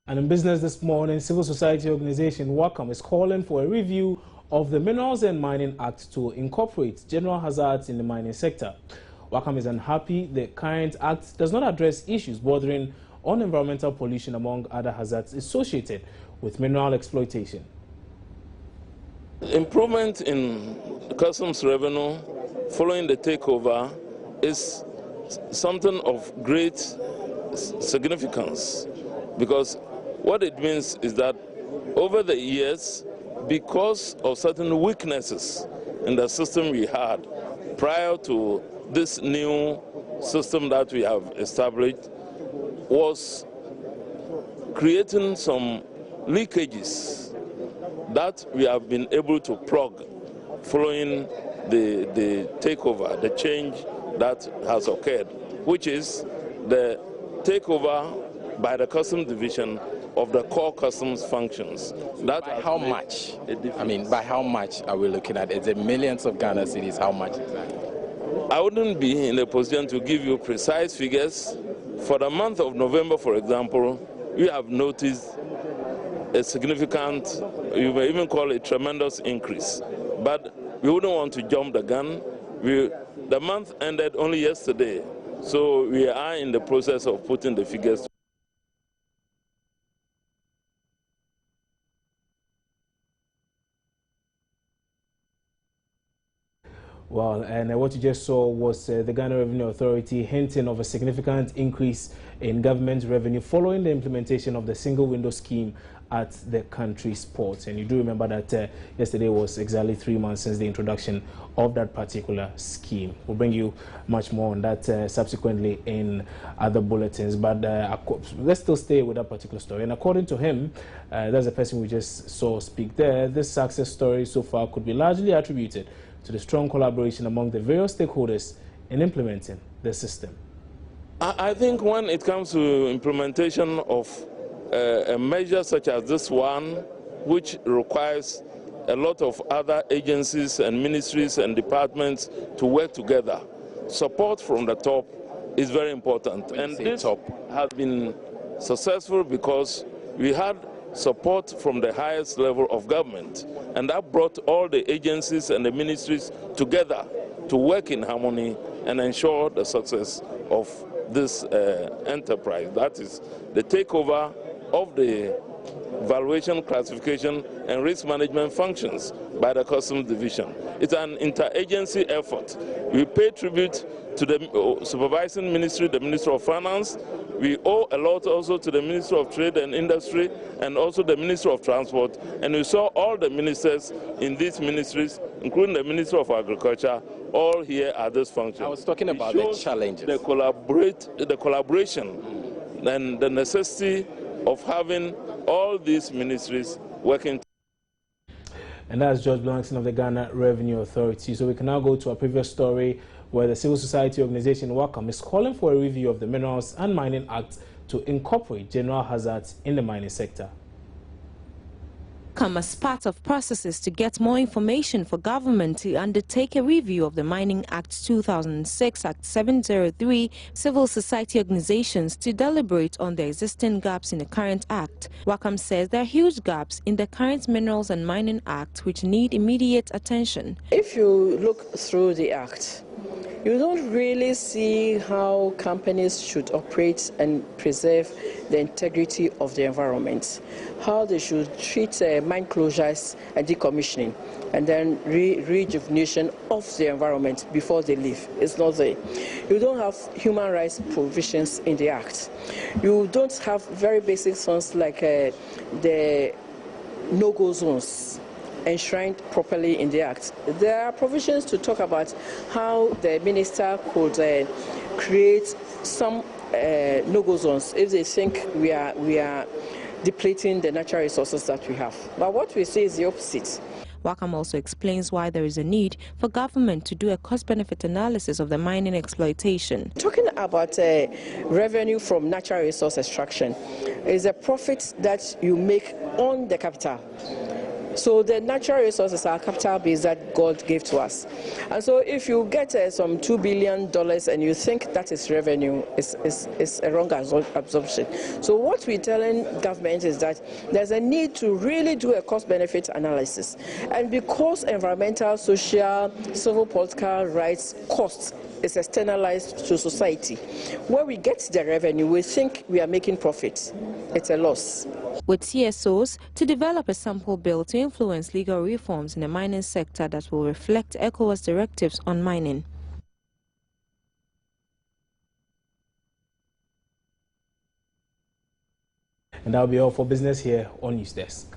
And in business this morning, civil society organization Wassa is calling for a review of the Minerals and Mining Act to incorporate general hazards in the mining sector. Wassa is unhappy the current act does not address issues bordering on environmental pollution among other hazards associated with mineral exploitation. Improvement in customs revenue following the takeover is something of great significance, because what it means is that over the years, because of certain weaknesses in the system we had prior to this new system that we have established, was creating some leakages that we have been able to plug following the takeover, the change that has occurred, which is the takeover by the Customs Division of the core customs functions. That by how much? I mean, by how much are we looking at? Is it millions of Ghana cedis? How much exactly? I wouldn't be in a position to give you precise figures. For the month of November, for example, we have noticed a significant, you may even call it tremendous increase. But we wouldn't want to jump the gun. The month ended only yesterday, so we are in the process of putting the figures. Well, and what you just saw was the Ghana Revenue Authority hinting of a significant increase in government revenue following the implementation of the single window scheme at the country's ports. And you do remember that yesterday was exactly 3 months since the introduction of that particular scheme. We'll bring you much more on that subsequently in other bulletins. But let's still stay with that particular story. And according to him, that's the person we just saw speak there, this success story so far could be largely attributed to the strong collaboration among the various stakeholders in implementing the system. I think when it comes to implementation of a measure such as this one, which requires a lot of other agencies and ministries and departments to work together, support from the top is very important. And this has been successful because we had support from the highest level of government, and that brought all the agencies and the ministries together to work in harmony and ensure the success of this enterprise. That is the takeover of the valuation, classification and risk management functions by the Customs Division. It's an interagency effort. We pay tribute to the supervising ministry, the Ministry of Finance. We owe a lot also to the Ministry of Trade and Industry and also the Ministry of Transport. And we saw all the ministers in these ministries, including the Ministry of Agriculture, all here at this function. I was talking about the challenges. The collaboration and the necessity of having all these ministries working. And that's George Blankson of the Ghana Revenue Authority. So we can now go to our previous story where the civil society organization Wassa is calling for a review of the Minerals and Mining Act to incorporate general hazards in the mining sector. Come as part of processes to get more information for government to undertake a review of the Mining Act 2006, Act 703, civil society organizations to deliberate on the existing gaps in the current act. Wassa says there are huge gaps in the current Minerals and Mining Act which need immediate attention. If you look through the act, you don't really see how companies should operate and preserve the integrity of the environment, how they should treat mine closures and decommissioning, and then rejuvenation of the environment before they leave. It's not there. You don't have human rights provisions in the act. You don't have very basic things like the no-go zones enshrined properly in the act. There are provisions to talk about how the minister could create some no-go zones if they think we are depleting the natural resources that we have. But what we see is the opposite. Wassa also explains why there is a need for government to do a cost-benefit analysis of the mining exploitation. Talking about revenue from natural resource extraction is a profit that you make on the capital. So the natural resources are capital base that God gave to us. And so if you get some $2 billion and you think that is revenue, it's a wrong absorption. So what we're telling government is that there's a need to really do a cost-benefit analysis. And because environmental, social, civil, political rights costs is externalized to society, where we get the revenue, we think we are making profit. It's a loss. With CSOs to develop a sample bill to influence legal reforms in the mining sector that will reflect ECOWAS directives on mining. And that'll be all for business here on News Desk.